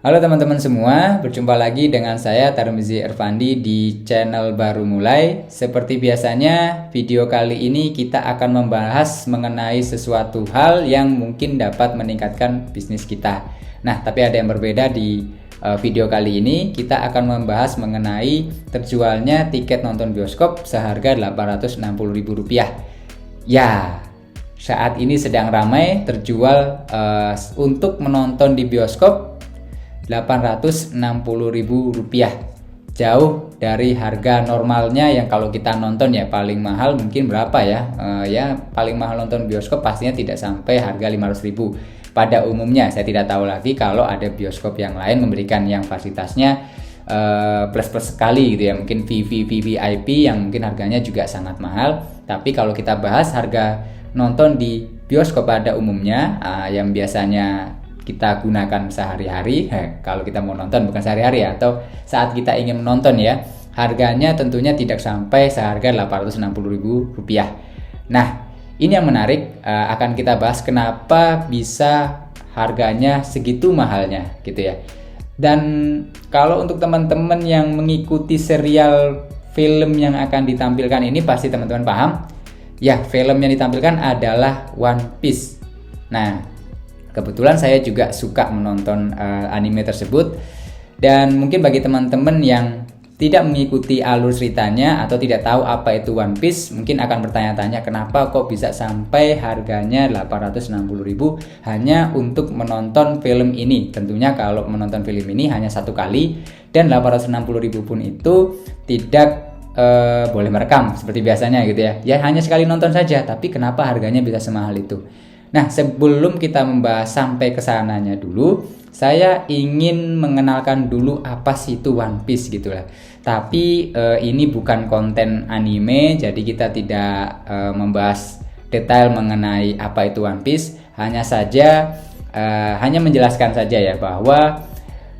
Halo teman-teman semua, berjumpa lagi dengan saya Tarmizi Irfandi di channel Baru Mulai. Seperti biasanya, video kali ini kita akan membahas mengenai sesuatu hal yang mungkin dapat meningkatkan bisnis kita. Nah, tapi ada yang berbeda di video kali ini. Kita akan membahas mengenai terjualnya tiket nonton bioskop seharga Rp860.000. Ya, saat ini sedang ramai terjual untuk menonton di bioskop Rp860.000, jauh dari harga normalnya yang kalau kita nonton ya paling mahal mungkin berapa ya, ya paling mahal nonton bioskop pastinya tidak sampai harga Rp500.000 pada umumnya. Saya tidak tahu lagi kalau ada bioskop yang lain memberikan yang fasilitasnya plus sekali gitu ya, mungkin VVIP yang mungkin harganya juga sangat mahal. Tapi kalau kita bahas harga nonton di bioskop pada umumnya yang biasanya kita gunakan sehari-hari, kalau kita mau nonton bukan sehari-hari ya, atau saat kita ingin menonton ya, harganya tentunya tidak sampai seharga Rp860.000. Nah, ini yang menarik, akan kita bahas kenapa bisa harganya segitu mahalnya gitu ya. Dan kalau untuk teman-teman yang mengikuti serial film yang akan ditampilkan ini pasti teman-teman paham. Ya, film yang ditampilkan adalah One Piece. Nah, kebetulan saya juga suka menonton anime tersebut, dan mungkin bagi teman-teman yang tidak mengikuti alur ceritanya atau tidak tahu apa itu One Piece, mungkin akan bertanya-tanya kenapa kok bisa sampai harganya Rp860.000 hanya untuk menonton film ini. Tentunya kalau menonton film ini hanya satu kali, dan Rp860.000 pun itu tidak boleh merekam seperti biasanya gitu ya. Ya hanya sekali nonton saja, tapi kenapa harganya bisa semahal itu? Nah, sebelum kita membahas sampai ke sananya dulu, saya ingin mengenalkan dulu apa sih itu One Piece gitu lah. Tapi ini bukan konten anime, jadi kita tidak membahas detail mengenai apa itu One Piece. Hanya menjelaskan saja ya bahwa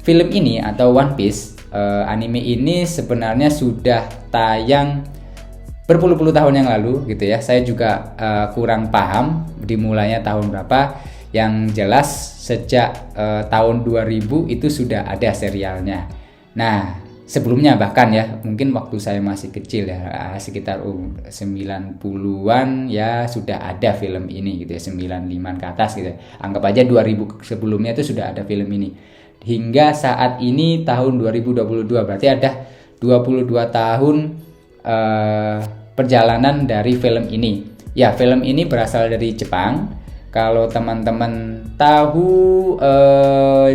film ini atau One Piece anime ini sebenarnya sudah tayang berpuluh-puluh tahun yang lalu gitu ya. Saya juga kurang paham dimulainya tahun berapa. Yang jelas sejak tahun 2000 itu sudah ada serialnya. Nah, sebelumnya bahkan ya, mungkin waktu saya masih kecil ya, sekitar 90-an ya sudah ada film ini gitu ya, 95 ke atas gitu ya. Anggap aja 2000 sebelumnya itu sudah ada film ini. Hingga saat ini tahun 2022, berarti ada 22 tahun perjalanan dari film ini. Ya, film ini berasal dari Jepang. Kalau teman-teman tahu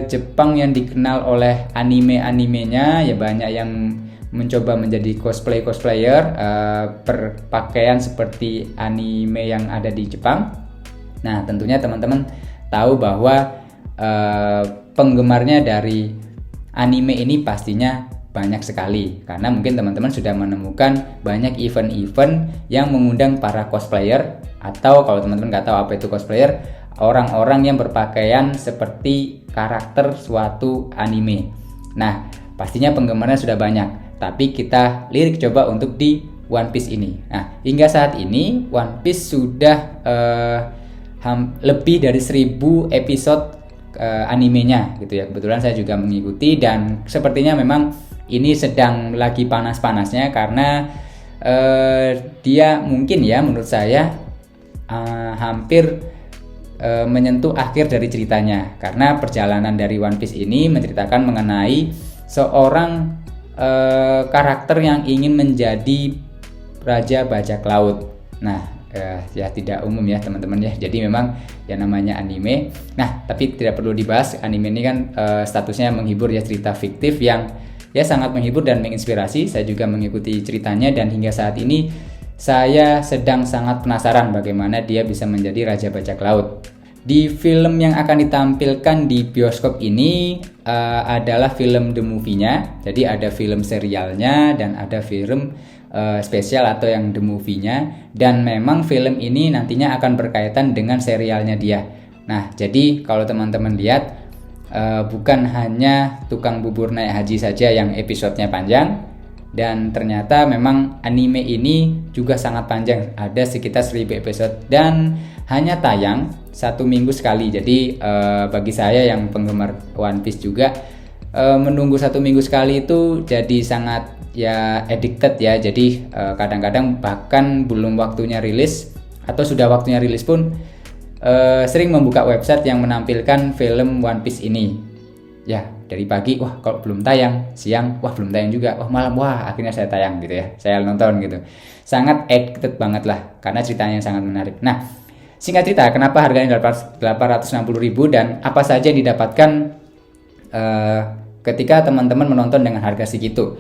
Jepang yang dikenal oleh anime-animenya, ya banyak yang mencoba menjadi cosplayer berpakaian seperti anime yang ada di Jepang. Nah, tentunya teman-teman tahu bahwa penggemarnya dari anime ini pastinya banyak sekali, karena mungkin teman-teman sudah menemukan banyak event-event yang mengundang para cosplayer, atau kalau teman-teman nggak tahu apa itu cosplayer, orang-orang yang berpakaian seperti karakter suatu anime. Nah, pastinya penggemarnya sudah banyak, tapi kita lirik coba untuk di One Piece ini. Nah, hingga saat ini One Piece sudah lebih dari 1000 episode animenya gitu ya. Kebetulan saya juga mengikuti, dan sepertinya memang ini sedang lagi panas-panasnya, karena dia mungkin ya menurut saya hampir menyentuh akhir dari ceritanya, karena perjalanan dari One Piece ini menceritakan mengenai seorang karakter yang ingin menjadi raja bajak laut. Nah, ya tidak umum ya teman-teman ya, jadi memang yang namanya anime. Nah, tapi tidak perlu dibahas, anime ini kan statusnya menghibur ya, cerita fiktif yang ya sangat menghibur dan menginspirasi. Saya juga mengikuti ceritanya, dan hingga saat ini saya sedang sangat penasaran bagaimana dia bisa menjadi raja bajak laut. Di film yang akan ditampilkan di bioskop ini adalah film The Movie-nya. Jadi ada film serialnya dan ada film spesial atau yang The Movie-nya, dan memang film ini nantinya akan berkaitan dengan serialnya dia. Nah, jadi kalau teman-teman lihat, bukan hanya tukang bubur naik haji saja yang episodenya panjang, dan ternyata memang anime ini juga sangat panjang, ada sekitar 1000 episode, dan hanya tayang 1 minggu sekali. Jadi bagi saya yang penggemar One Piece juga, menunggu 1 minggu sekali itu jadi sangat ya addicted ya. Jadi kadang-kadang bahkan belum waktunya rilis atau sudah waktunya rilis pun sering membuka website yang menampilkan film One Piece ini. Ya, dari pagi, wah kalau belum tayang, siang, wah belum tayang juga, wah malam, wah akhirnya saya tayang gitu ya, saya nonton gitu. Sangat addicted banget lah, karena ceritanya sangat menarik. Nah, singkat cerita, kenapa harganya 860.000 dan apa saja yang didapatkan ketika teman-teman menonton dengan harga segitu.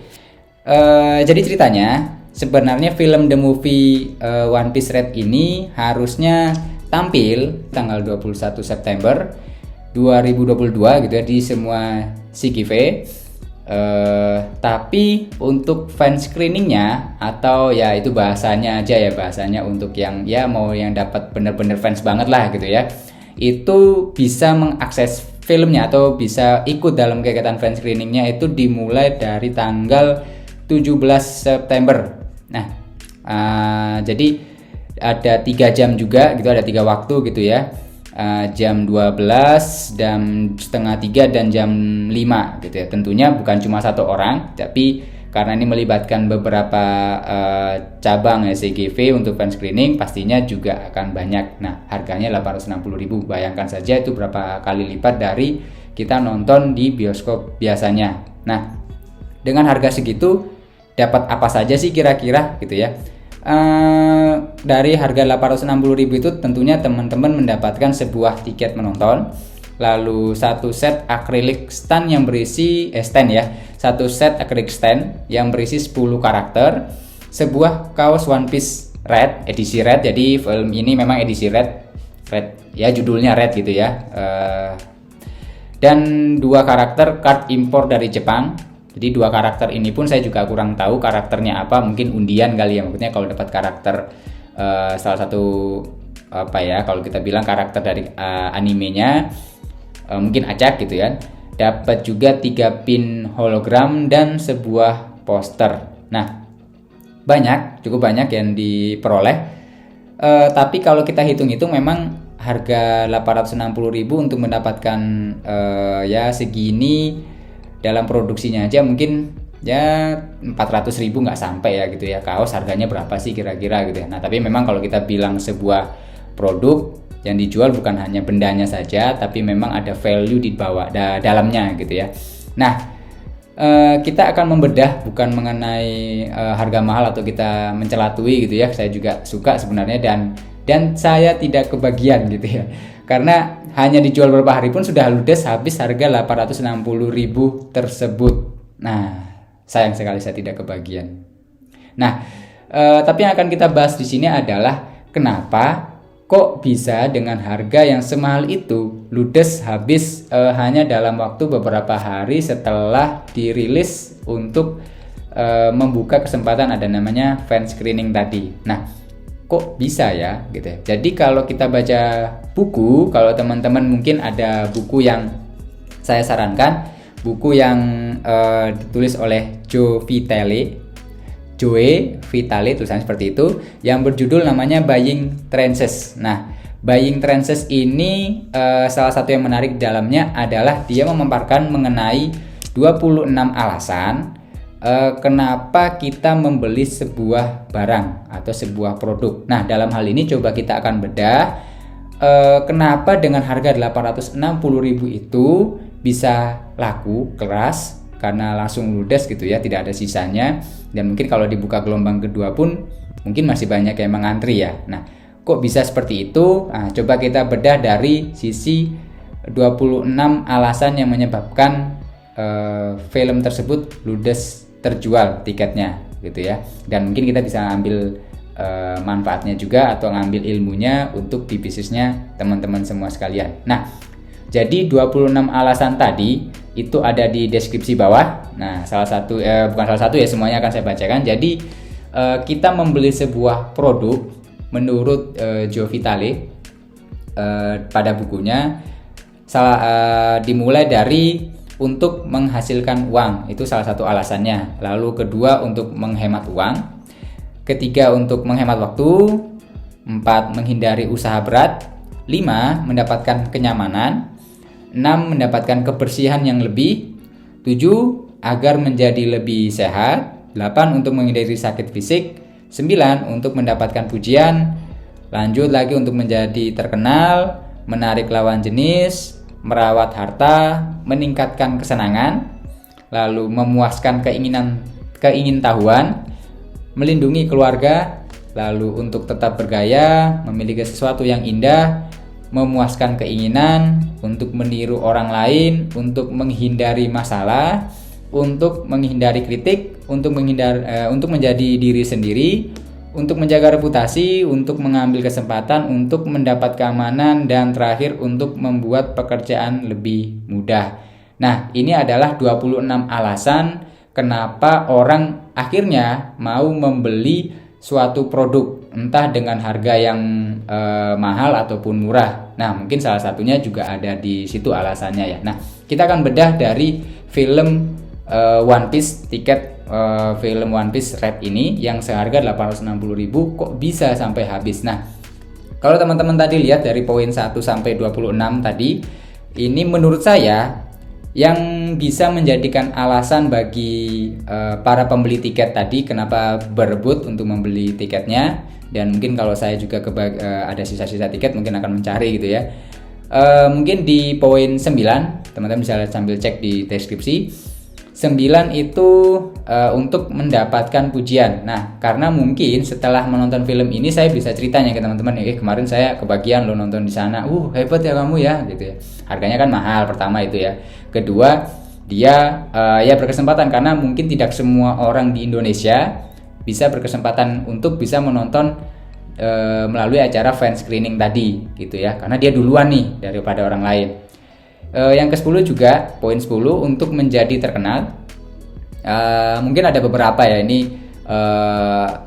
Jadi ceritanya, sebenarnya film The Movie One Piece Red ini harusnya tampil tanggal 21 September 2022 gitu ya di semua CGV. Tapi untuk fan screeningnya atau ya itu bahasanya aja ya, bahasanya untuk yang ya mau yang dapat bener-bener fans banget lah gitu ya, itu bisa mengakses filmnya atau bisa ikut dalam kegiatan fan screeningnya itu dimulai dari tanggal 17 September. Nah, jadi ada 3 jam juga gitu, ada 3 waktu gitu ya. Jam 12, jam setengah 3 dan jam 5 gitu ya. Tentunya bukan cuma satu orang, tapi karena ini melibatkan beberapa cabang CGV untuk fan screening, pastinya juga akan banyak. Nah, harganya 860.000. Bayangkan saja itu berapa kali lipat dari kita nonton di bioskop biasanya. Nah, dengan harga segitu dapat apa saja sih kira-kira gitu ya? Dari harga 860.000 itu tentunya teman-teman mendapatkan sebuah tiket menonton, lalu satu set acrylic stand yang berisi satu set acrylic stand yang berisi 10 karakter, sebuah kaos One Piece Red, edisi Red. Jadi film ini memang edisi Red ya, judulnya Red gitu ya. Dan 2 karakter card impor dari Jepang. Jadi 2 karakter ini pun saya juga kurang tahu karakternya apa, mungkin undian kali ya, maksudnya kalau dapat karakter salah satu apa ya, kalau kita bilang karakter dari animenya mungkin acak gitu ya. Dapat juga 3 pin hologram dan sebuah poster. Nah, cukup banyak yang diperoleh. Tapi kalau kita hitung-hitung memang harga 860.000 untuk mendapatkan ya segini dalam produksinya aja mungkin ya 400.000 nggak sampai ya gitu ya. Kaos harganya berapa sih kira-kira gitu ya. Nah, tapi memang kalau kita bilang sebuah produk yang dijual bukan hanya bendanya saja, tapi memang ada value di bawah dalamnya gitu ya. Nah, kita akan membedah bukan mengenai harga mahal atau kita mencelatui gitu ya. Saya juga suka sebenarnya dan saya tidak kebagian gitu ya. Karena hanya dijual beberapa hari pun sudah ludes habis harga 860.000 tersebut. Nah, sayang sekali saya tidak kebagian. Nah, tapi yang akan kita bahas di sini adalah kenapa kok bisa dengan harga yang semahal itu ludes habis hanya dalam waktu beberapa hari setelah dirilis untuk membuka kesempatan ada namanya fan screening tadi. Nah, kok bisa ya gitu ya. Jadi kalau kita baca buku, kalau teman-teman mungkin ada buku yang saya sarankan, buku yang ditulis oleh Joe Vitale tulisannya seperti itu, yang berjudul namanya Buying Trends. Nah, Buying Trends ini salah satu yang menarik di dalamnya adalah dia memaparkan mengenai 26 alasan kenapa kita membeli sebuah barang atau sebuah produk. Nah, dalam hal ini coba kita akan bedah kenapa dengan harga 860.000 itu bisa laku keras, karena langsung ludes gitu ya, tidak ada sisanya, dan mungkin kalau dibuka gelombang kedua pun mungkin masih banyak yang mengantri ya. Nah, kok bisa seperti itu? Nah, coba kita bedah dari sisi 26 alasan yang menyebabkan film tersebut ludes terjual tiketnya gitu ya, dan mungkin kita bisa ambil manfaatnya juga atau ngambil ilmunya untuk di bisnisnya teman-teman semua sekalian. Nah, jadi 26 alasan tadi itu ada di deskripsi bawah. Nah, bukan salah satu ya, semuanya akan saya bacakan. Jadi kita membeli sebuah produk menurut Joe Vitale pada bukunya dimulai dari untuk menghasilkan uang, itu salah satu alasannya. Lalu kedua untuk menghemat uang, ketiga untuk menghemat waktu, 4 menghindari usaha berat, 5 mendapatkan kenyamanan, 6 mendapatkan kebersihan yang lebih, 7. Agar menjadi lebih sehat. 8. Untuk menghindari sakit fisik. 9. Untuk mendapatkan pujian. Lanjut lagi untuk menjadi terkenal, menarik lawan jenis, merawat harta, meningkatkan kesenangan, lalu memuaskan keingintahuan, melindungi keluarga, lalu untuk tetap bergaya, memiliki sesuatu yang indah, memuaskan keinginan, untuk meniru orang lain, untuk menghindari masalah, untuk menghindari kritik, untuk menjadi diri sendiri, untuk menjaga reputasi, untuk mengambil kesempatan, untuk mendapat keamanan, dan terakhir untuk membuat pekerjaan lebih mudah. Nah, ini adalah 26 alasan kenapa orang akhirnya mau membeli suatu produk, entah dengan harga yang mahal ataupun murah. Nah, mungkin salah satunya juga ada di situ alasannya ya. Nah, kita akan bedah dari film One Piece, tiket film One Piece Red ini yang seharga 860.000 kok bisa sampai habis. Nah, kalau teman-teman tadi lihat dari poin 1 sampai 26 tadi, ini menurut saya yang bisa menjadikan alasan bagi para pembeli tiket tadi kenapa berebut untuk membeli tiketnya, dan mungkin kalau saya juga ada sisa-sisa tiket mungkin akan mencari gitu ya. Mungkin di poin 9, teman-teman bisa sambil cek di deskripsi. 9 itu untuk mendapatkan pujian. Nah, karena mungkin setelah menonton film ini saya bisa ceritanya ke teman-teman, kemarin saya kebagian lo nonton di sana. Hebat ya kamu ya gitu ya. Harganya kan mahal pertama itu ya. Kedua, dia ya berkesempatan karena mungkin tidak semua orang di Indonesia bisa berkesempatan untuk bisa menonton melalui acara fan screening tadi gitu ya. Karena dia duluan nih daripada orang lain. Yang ke-10 juga, poin 10 untuk menjadi terkenal. Mungkin ada beberapa ya, ini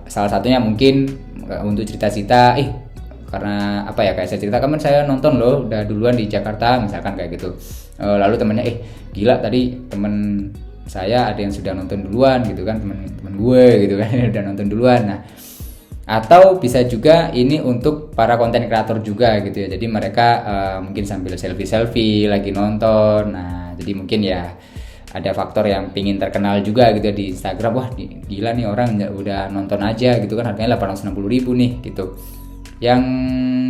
salah satunya mungkin untuk cerita-cerita, karena apa ya, kayak saya cerita kan saya nonton loh udah duluan di Jakarta misalkan kayak gitu. Lalu temennya gila tadi temen saya ada yang sudah nonton duluan gitu kan, temen gue gitu kan udah nonton duluan. Nah, atau bisa juga ini untuk para konten kreator juga gitu ya, jadi mereka mungkin sambil selfie lagi nonton. Nah, jadi mungkin ya ada faktor yang pingin terkenal juga gitu ya di Instagram. Wah gila nih orang udah nonton aja gitu kan, harganya 860.000 nih gitu. Yang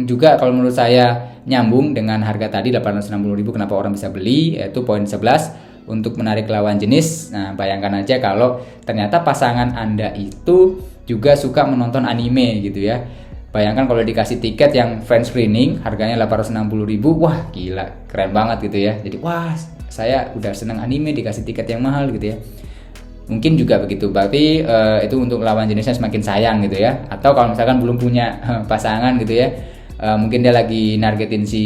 juga kalau menurut saya nyambung dengan harga tadi 860.000 kenapa orang bisa beli, yaitu poin 11 untuk menarik lawan jenis. Nah, bayangkan aja kalau ternyata pasangan Anda itu juga suka menonton anime gitu ya. Bayangkan kalau dikasih tiket yang fan screening harganya 860.000, wah gila, keren banget gitu ya. Jadi wah, saya udah seneng anime dikasih tiket yang mahal gitu ya. Mungkin juga begitu, berarti itu untuk lawan jenisnya semakin sayang gitu ya. Atau kalau misalkan belum punya pasangan gitu ya, mungkin dia lagi nargetin si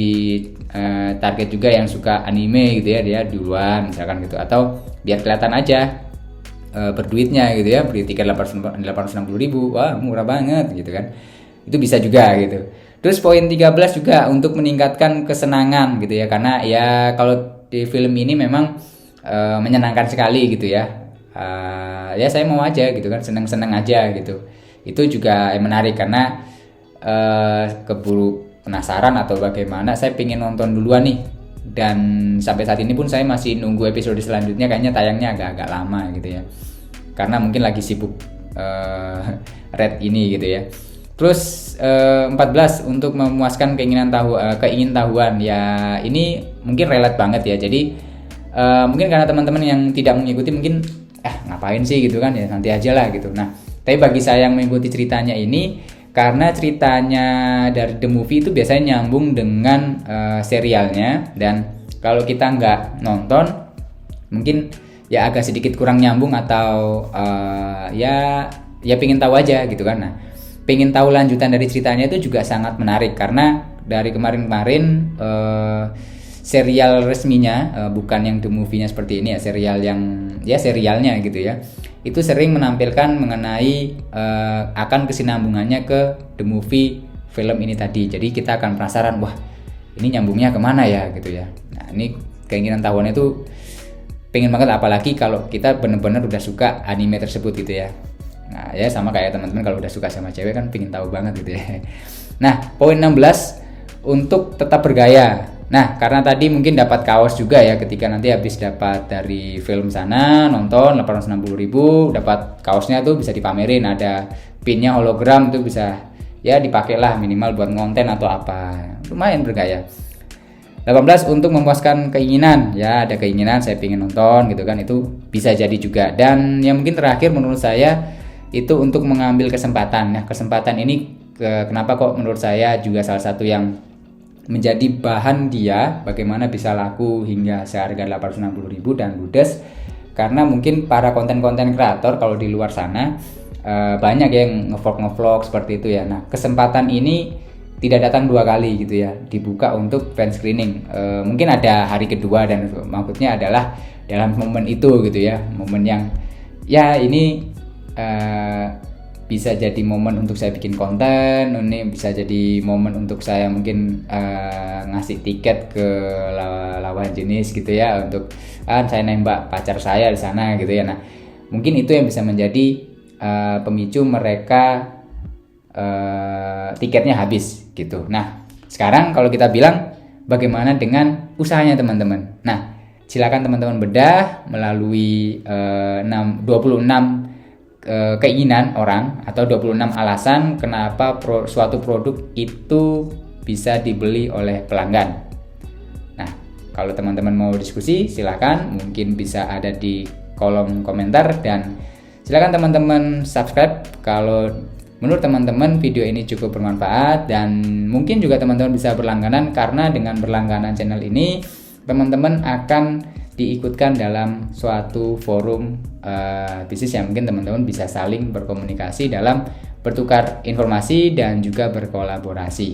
target juga yang suka anime gitu ya, dia duluan misalkan gitu. Atau biar kelihatan aja berduitnya gitu ya, beli tiket 860.000, wah murah banget gitu kan, itu bisa juga gitu. Terus poin 13 juga untuk meningkatkan kesenangan gitu ya, karena ya kalau di film ini memang menyenangkan sekali gitu ya. Ya saya mau aja gitu kan, seneng-seneng aja gitu. Itu juga menarik karena keburu penasaran atau bagaimana, saya pengen nonton duluan nih. Dan sampai saat ini pun saya masih nunggu episode selanjutnya, kayaknya tayangnya agak-agak lama gitu ya, karena mungkin lagi sibuk Red ini gitu ya. Terus 14 untuk memuaskan keingintahuan ya, ini mungkin relate banget ya. Jadi mungkin karena teman-teman yang tidak mengikuti mungkin ngapain sih gitu kan ya, nanti aja lah gitu. Nah, tapi bagi saya yang mengikuti ceritanya ini, karena ceritanya dari The Movie itu biasanya nyambung dengan serialnya, dan kalau kita nggak nonton mungkin ya agak sedikit kurang nyambung atau ya pengen tahu aja gitu kan. Nah, pengen tahu lanjutan dari ceritanya itu juga sangat menarik, karena dari kemarin-kemarin serial resminya, bukan yang The Movie-nya seperti ini ya, serial yang ya serialnya gitu ya, itu sering menampilkan mengenai akan kesinambungannya ke The Movie film ini tadi. Jadi kita akan penasaran, wah ini nyambungnya kemana ya gitu ya. Nah, ini keinginan tahuannya itu pengen banget, apalagi kalau kita benar-benar udah suka anime tersebut gitu ya. Nah ya sama kayak teman-teman kalau udah suka sama cewek kan pengen tahu banget gitu ya. Nah, poin 16 untuk tetap bergaya. Nah, karena tadi mungkin dapat kaos juga ya, ketika nanti habis dapat dari film sana, nonton 860.000, dapat kaosnya tuh bisa dipamerin, ada pinnya hologram tuh bisa ya dipakai lah minimal buat konten atau apa. Lumayan bergaya. 18 untuk memuaskan keinginan, ya ada keinginan saya pengen nonton gitu kan, itu bisa jadi juga. Dan yang mungkin terakhir menurut saya itu untuk mengambil kesempatan. Nah, kesempatan ini kenapa kok menurut saya juga salah satu yang menjadi bahan dia bagaimana bisa laku hingga seharga 860.000 dan ludes, karena mungkin para konten-konten kreator kalau di luar sana banyak yang ngevlog seperti itu ya. Nah, kesempatan ini tidak datang 2 kali gitu ya, dibuka untuk fan screening. Mungkin ada hari kedua dan maksudnya adalah dalam momen itu gitu ya, momen yang ya ini bisa jadi momen untuk saya bikin konten, ini bisa jadi momen untuk saya mungkin ngasih tiket ke lawan jenis gitu ya, untuk saya nembak pacar saya di sana gitu ya. Nah, mungkin itu yang bisa menjadi pemicu mereka tiketnya habis gitu. Nah, sekarang kalau kita bilang bagaimana dengan usahanya teman-teman. Nah, silakan teman-teman bedah melalui 26 keinginan orang atau 26 alasan kenapa suatu produk itu bisa dibeli oleh pelanggan. Nah, kalau teman-teman mau diskusi silakan, mungkin bisa ada di kolom komentar, dan silakan teman-teman subscribe kalau menurut teman-teman video ini cukup bermanfaat, dan mungkin juga teman-teman bisa berlangganan, karena dengan berlangganan channel ini teman-teman akan diikutkan dalam suatu forum bisnis yang mungkin teman-teman bisa saling berkomunikasi dalam bertukar informasi dan juga berkolaborasi.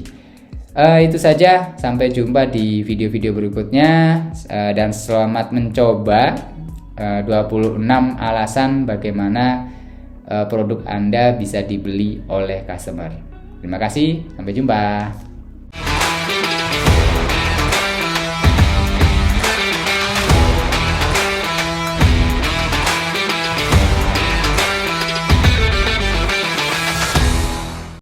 Itu saja, sampai jumpa di video-video berikutnya, dan selamat mencoba 26 alasan bagaimana produk Anda bisa dibeli oleh customer. Terima kasih, sampai jumpa.